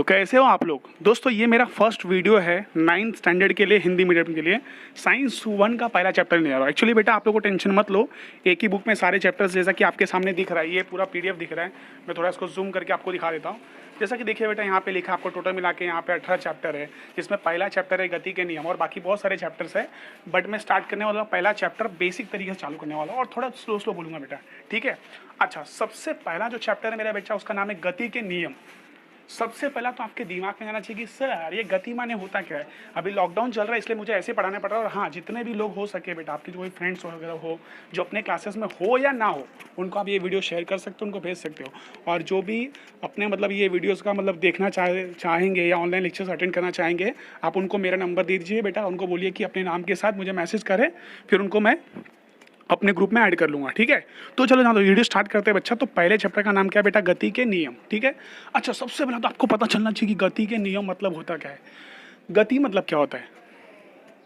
तो कैसे हो आप लोग दोस्तों। ये मेरा फर्स्ट वीडियो है 9th स्टैंडर्ड के लिए, हिंदी मीडियम के लिए। साइंस 1 का पहला चैप्टर नहीं आ रहा। एक्चुअली बेटा आप लोग को टेंशन मत लो, एक ही बुक में सारे चैप्टर्स जैसा कि आपके सामने दिख रहा है, ये पूरा PDF दिख रहा है। मैं थोड़ा इसको जूम करके आपको दिखा देता हूँ। जैसा कि देखिए बेटा, यहाँ पे लिखा आपको टोटल मिला के यहाँ पे 18 चैप्टर है, जिसमें पहला चैप्टर है गति के नियम और बाकी बहुत सारे चैप्टर्स है। बट मैं स्टार्ट करने वाला पहला चैप्टर बेसिक तरीके से चालू करने वाला हूँ और थोड़ा स्लो स्लो बोलूँगा बेटा, ठीक है। अच्छा, सबसे पहला जो चैप्टर है मेरा बेटा, उसका नाम है गति के नियम। सबसे पहला तो आपके दिमाग में आना चाहिए कि सर ये गति माने होता क्या है। अभी लॉकडाउन चल रहा है इसलिए मुझे ऐसे पढ़ाना पड़ रहा है। और हाँ, जितने भी लोग हो सके बेटा, आपके जो भी फ्रेंड्स वगैरह हो जो अपने क्लासेस में हो या ना हो, उनको आप ये वीडियो शेयर कर सकते हो, उनको भेज सकते हो। और जो भी अपने मतलब ये वीडियोज़ का मतलब देखना चाहेंगे या ऑनलाइन लेक्चर्स अटेंड करना चाहेंगे, आप उनको मेरा नंबर दे दीजिए बेटा। उनको बोलिए कि अपने नाम के साथ मुझे मैसेज करें, फिर उनको मैं अपने ग्रुप में ऐड कर लूँगा, ठीक है। तो चलो जाओ वीडियो स्टार्ट करते हैं बच्चा। तो पहले चैप्टर का नाम क्या है बेटा, गति के नियम, ठीक है। अच्छा, सबसे पहले तो आपको पता चलना चाहिए कि गति के नियम मतलब होता क्या है। गति मतलब क्या होता है,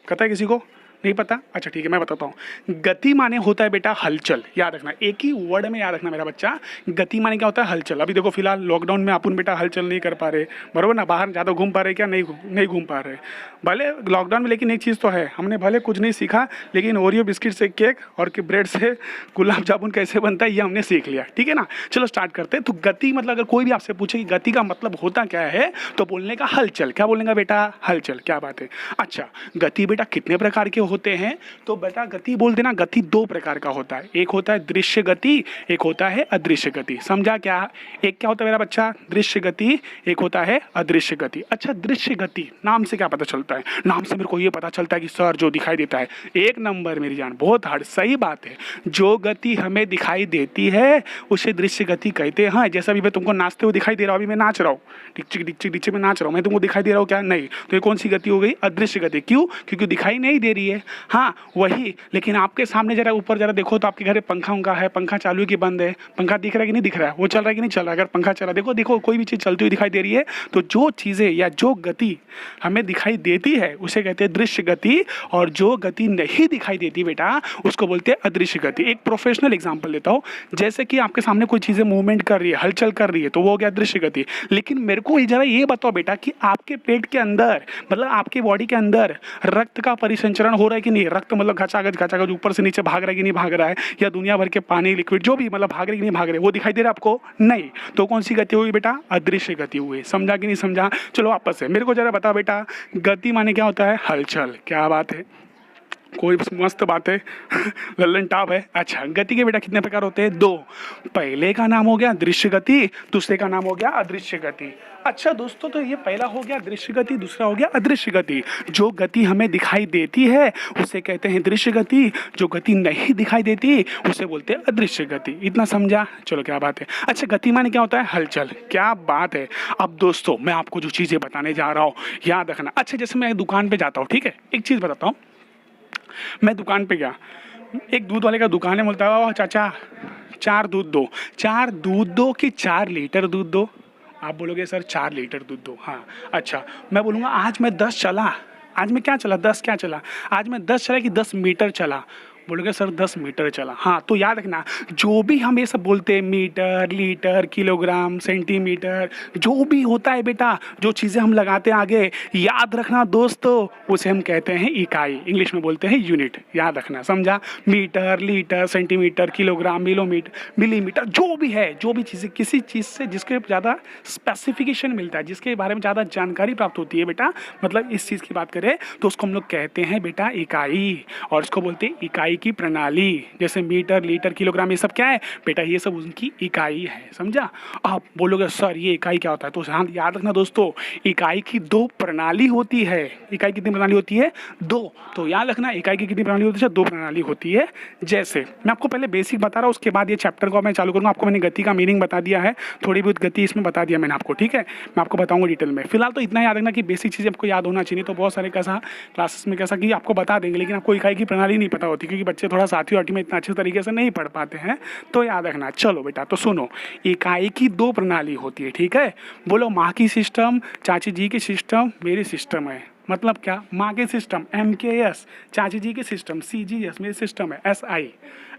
पता है किसी को? नहीं पता? अच्छा ठीक है, मैं बताता हूँ। गति माने होता है बेटा हलचल। याद रखना, एक ही वर्ड में याद रखना मेरा बच्चा। गति माने क्या होता है, हलचल। अभी देखो फिलहाल लॉकडाउन में अपन बेटा हलचल नहीं कर पा रहे, बराबर ना। बाहर ज़्यादा घूम पा रहे क्या? नहीं घूम पा रहे भले लॉकडाउन में। लेकिन एक चीज़ तो है, हमने भले कुछ नहीं सीखा, लेकिन ओरियो बिस्किट से केक और ब्रेड से गुलाब जामुन कैसे बनता है ये हमने सीख लिया, ठीक है ना। चलो स्टार्ट करते हैं। तो गति मतलब अगर कोई भी आपसे पूछे कि गति का मतलब होता क्या है, तो बोलने का हलचल। क्या बोलने का बेटा? हलचल। क्या बात है। अच्छा, गति बेटा कितने प्रकार के होते हैं? तो बेटा गति बोल देना, गति 2 प्रकार का होता है। एक होता है दृश्य गति, एक होता है अदृश्य गति। समझा क्या? एक क्या होता है मेरा बच्चा? दृश्य गति, एक होता है अदृश्य गति। अच्छा, दृश्य गति नाम से क्या पता चलता है? नाम से मेरे को ये पता चलता है कि सर जो दिखाई देता है, एक नंबर मेरी जान, बहुत हार्ड, सही बात है। जो गति हमें दिखाई देती है उसे दृश्य गति कहते हैं। हाँ, जैसा अभी मैं तुमको नाचते हुए दिखाई दे रहा हूँ, अभी मैं नाच रहा हूँ, डिच्चिक डिच्चिक डिच्चिक में नाच रहा हूँ, मैं तुमको दिखाई दे रहा हूँ क्या? नहीं। तो ये कौन सी गति हो गई? अदृश्य गति। क्यों? क्योंकि दिखाई नहीं दे रही है। हाँ वही, लेकिन आपके सामने जरा ऊपर जरा देखो तो आपके घर में पंखा उंखा है, पंखा चालू है कि बंद है? पंखा दिख रहा है कि नहीं दिख रहा है? वो चल रहा है कि नहीं चल रहा है? अगर पंखा चला, देखो देखो कोई भी चीज़ चलती हुई दिखाई दे रही है, तो जो चीज़ें या जो गति हमें दिखाई देती है उसे कहते हैं दृश्य गति, और जो गति नहीं दिखाई देती बेटा उसको बोलते हैं अदृश्य गति। एक प्रोफेशनल एग्जाम्पल लेता हूँ, जैसे कि आपके सामने कोई चीज़ें मूवमेंट कर रही है, हलचल कर रही है, तो वो हो गया दृश्य गति। लेकिन मेरे को जरा ये बताओ बेटा कि आपके पेट के अंदर मतलब आपके बॉडी के अंदर रक्त का परिसंचरण हो रहा है कि नहीं? रक्त मतलब घचाघच ऊपर से नीचे भाग रहा है कि नहीं भाग रहा है, या दुनिया भर के पानी लिक्विड जो भी मतलब भाग रहे कि नहीं भाग रहे, वो दिखाई दे रहा है आपको? नहीं। तो कौन सी गति हुई बेटा? अदृश्य गति हुई। समझा कि नहीं समझा? चलो वापस से मेरे को जरा बता बेटा, गति माने क्या होता है? हलचल। क्या बात है, कोई मस्त बात है लल्लन टाप है। अच्छा, गति के बेटा कितने प्रकार होते हैं? 2। पहले का नाम हो गया दृश्य गति, दूसरे का नाम हो गया अदृश्य गति। अच्छा दोस्तों, तो ये पहला हो गया दृश्य गति, दूसरा हो गया अदृश्य गति। जो गति हमें दिखाई देती है उसे कहते हैं दृश्य गति, जो गति नहीं दिखाई देती उसे बोलते हैं अदृश्य गति। इतना समझा? चलो क्या बात है। अच्छा, गति माने क्या होता है? हलचल। क्या बात है। अब दोस्तों मैं आपको जो चीज़ें बताने जा रहा हूँ याद रखना। अच्छा, जैसे मैं दुकान पर जाता हूँ, ठीक है, एक चीज़ बताता हूँ। मैं दुकान पे गया, एक दूध वाले का दुकान है, बोलता है चाचा 4 दूध दो। 4 दूध दो कि 4 लीटर दूध दो? आप बोलोगे सर 4 लीटर दूध दो। हाँ अच्छा, मैं बोलूँगा आज मैं 10 चला। आज मैं क्या चला? 10 क्या चला? आज मैं 10 चला कि 10 मीटर चला? बोलोगे सर 10 मीटर चला। हाँ, तो याद रखना, जो भी हम ये सब बोलते हैं मीटर, लीटर, किलोग्राम, सेंटीमीटर, जो भी होता है बेटा, जो चीज़ें हम लगाते हैं आगे, याद रखना दोस्तों, उसे हम कहते हैं इकाई। इंग्लिश में बोलते हैं यूनिट। याद रखना, समझा? Metre, litre, centimetre, kilogram, millimetre, जो भी है, जो भी चीज़ें, किसी चीज़ से जिसके ज़्यादा स्पेसिफिकेशन मिलता है, जिसके बारे में ज़्यादा जानकारी प्राप्त होती है बेटा, मतलब इस चीज़ की बात करें तो उसको हम लोग कहते हैं बेटा इकाई, और इसको बोलते हैं इकाई की प्रणाली। जैसे मीटर, लीटर, किलोग्राम, ये सब क्या है बेटा? ये सब उनकी इकाई है। समझा? आप बोलोगे सर ये इकाई क्या होता है? तो याद रखना दोस्तों, इकाई की 2 प्रणाली होती है। इकाई कितनी प्रणाली होती है? 2। तो याद रखना, इकाई की कितनी प्रणाली होती है? 2 प्रणाली होती है। जैसे मैं आपको पहले बेसिक बता रहा हूँ, उसके बाद ये चैप्टर को मैं चालू करूँगा। आपको मैंने गति का मीनिंग बता दिया है, थोड़ी बहुत गति इसमें बता दिया मैंने आपको, ठीक है। मैं आपको बताऊँगा डिटेल में। फिलहाल तो इतना याद रखना कि बेसिक चीज़ें आपको याद होना चाहिए। तो बहुत सारे कैसा क्लासेस में कैसा कि आपको बता देंगे, लेकिन आपको इकाई की प्रणाली नहीं पता होती, क्योंकि बच्चे थोड़ा सातवीं आठवीं में इतना अच्छे तरीके से नहीं पढ़ पाते हैं। तो याद रखना। चलो बेटा, तो सुनो, इकाई की 2 प्रणाली होती है, ठीक है। बोलो, माँ की सिस्टम, चाची जी की सिस्टम, मेरी सिस्टम है। मतलब क्या? माँ के सिस्टम MKS, चाची जी के सिस्टम CGS, मेरी सिस्टम है SI।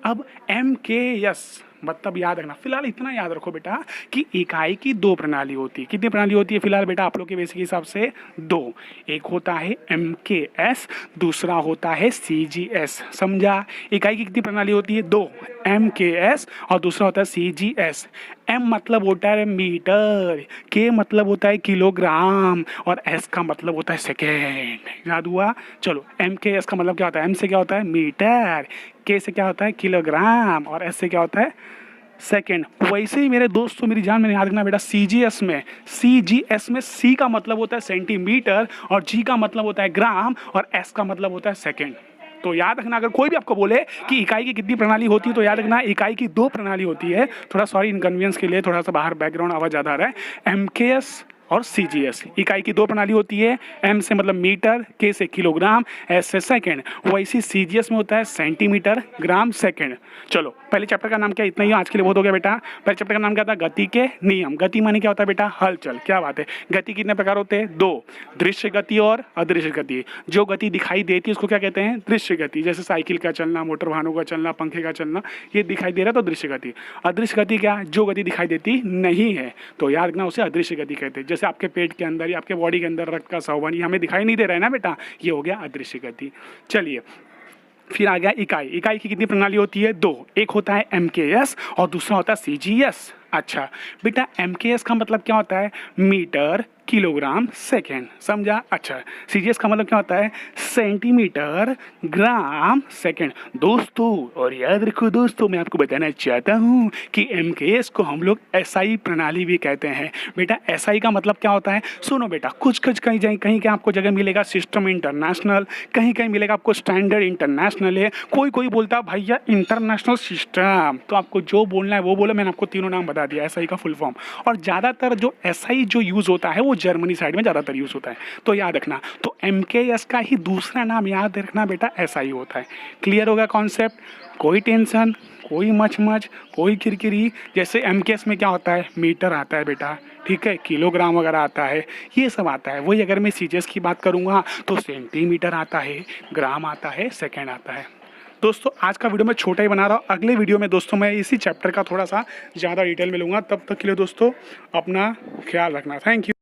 अब MKS मतलब याद रखना, फिलहाल इतना याद रखो बेटा कि इकाई की दो प्रणाली होती है। कितनी प्रणाली होती है फिलहाल बेटा आप लोग के बेसिक हिसाब से? दो। एक होता है MKS, दूसरा होता है CGS। समझा? इकाई की कितनी प्रणाली होती है? दो, MKS और दूसरा होता है CGS। M मतलब होता है मीटर, K मतलब होता है किलोग्राम और S का मतलब होता है सेकेंड। याद हुआ? चलो, MKS का मतलब क्या होता है? M से क्या होता है? मीटर, K से क्या होता है? किलोग्राम और S से क्या होता है? सेकेंड। वैसे ही मेरे दोस्तों, मेरी जान, मैंने याद रखना बेटा, CGS में C का मतलब होता है सेंटीमीटर और G का मतलब होता है ग्राम और S का मतलब होता है सेकेंड। तो याद रखना, अगर कोई भी आपको बोले कि इकाई की कितनी प्रणाली होती है तो याद रखना इकाई की दो प्रणाली होती है। थोड़ा सॉरी इनकन्वीनियंस के लिए, थोड़ा सा बाहर बैकग्राउंड आवाज ज़्यादा आ रहा है। MKS और CGS इकाई की दो प्रणाली होती है। M से मतलब मीटर, K से किलोग्राम, S से सेकेंड। वैसे CGS में होता है सेंटीमीटर, ग्राम, सेकेंड। चलो, पहले चैप्टर का नाम क्या? इतना ही आज के लिए बहुत हो गया बेटा। पहले चैप्टर का नाम क्या था? गति के नियम। गति माने क्या होता है बेटा? हलचल। क्या बात है? गति कितने प्रकार होते हैं? दो, दृश्य गति और अदृश्य गति। जो गति दिखाई देती है उसको क्या कहते हैं? दृश्य गति। जैसे साइकिल का चलना, मोटर वाहनों का चलना, पंखे का चलना, ये दिखाई दे रहा है तो दृश्य गति। अदृश्य गति क्या? जो गति दिखाई देती नहीं है, तो याद रखना उसे अदृश्य गति कहते हैं। जैसे आपके पेट के अंदर या आपके बॉडी के अंदर रक्त का संवहन, ये हमें दिखाई नहीं दे रहा है ना बेटा, ये हो गया अदृश्य गति। चलिए, फिर आ गया इकाई। इकाई की कितनी प्रणाली होती है? दो। एक होता है MKS और दूसरा होता है CGS। अच्छा बेटा, MKS का मतलब क्या होता है? Metre, kilogram, second. समझा? अच्छा, CGS का मतलब क्या होता है? Centimetre, gram, second. दोस्तों, और याद रखो दोस्तों, मैं आपको बताना चाहता हूँ कि MKS को हम लोग SI प्रणाली भी कहते हैं। बेटा SI का मतलब क्या होता है? सुनो बेटा, कुछ कहीं कहीं कहीं आपको जगह मिलेगा सिस्टम इंटरनेशनल, कहीं कहीं मिलेगा आपको स्टैंडर्ड इंटरनेशनल है, कोई बोलता है भैया इंटरनेशनल सिस्टम। तो आपको जो बोलना है वो बोलो, मैंने आपको तीनों नाम बता दिया SI का फुल फॉर्म। और ज़्यादातर जो SI जो यूज़ होता है वो जर्मनी साइड में ज़्यादातर यूज़ होता है, तो याद रखना। तो MKS का ही दूसरा नाम याद रखना बेटा SI होता है। क्लियर होगा कॉन्सेप्ट? कोई टेंशन, कोई मच, कोई किरकिरी। जैसे MKS में क्या होता है? मीटर आता है बेटा, ठीक है, किलोग्राम वगैरह आता है, ये सब आता है। वही अगर मैं CGS की बात करूँगा तो सेंटीमीटर आता है, ग्राम आता है, सेकेंड आता है। दोस्तों, आज का वीडियो मैं छोटा ही बना रहा हूँ। अगले वीडियो में दोस्तों मैं इसी चैप्टर का थोड़ा सा ज़्यादा डिटेल में लूँगा। तब तक के लिए दोस्तों अपना ख्याल रखना। Thank you.